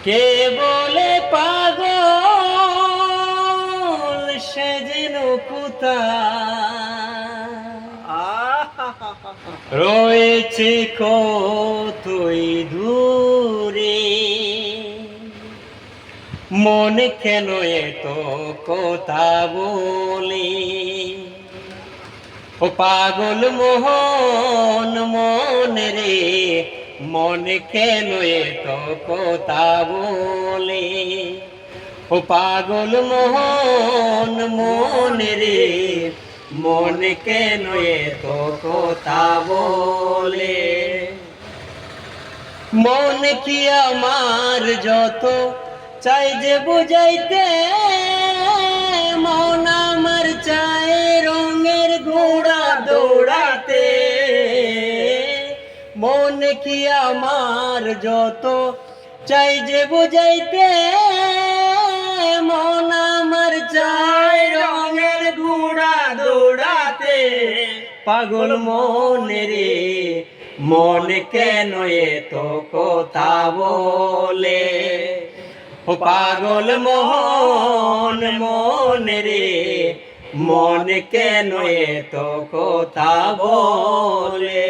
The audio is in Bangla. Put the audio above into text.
কে বলে পাগল সে যেন কোথায় রয়েছে কতই দূরে, মন কেন এত কথা বলে। ও পাগল মোহন মন রে, মন কেন এত কথা বলে। ও পাগল মোহন মন রে, মন কেন এত কথা বলে। মন কি আমার যত চাই যে বুঝাইতে, মন আমার চাই রঙের ঘোড়া দৌড়াতে। মন কি আমার যত চাই যে বুঝাইতে, মন আমার চাই রঙের ঘোড়া দৌড়াতে। পাগল মন রে, মন কেন এত কথা বলে। ও পাগল মোহন মন রে, মন কেন এত কথা বলে।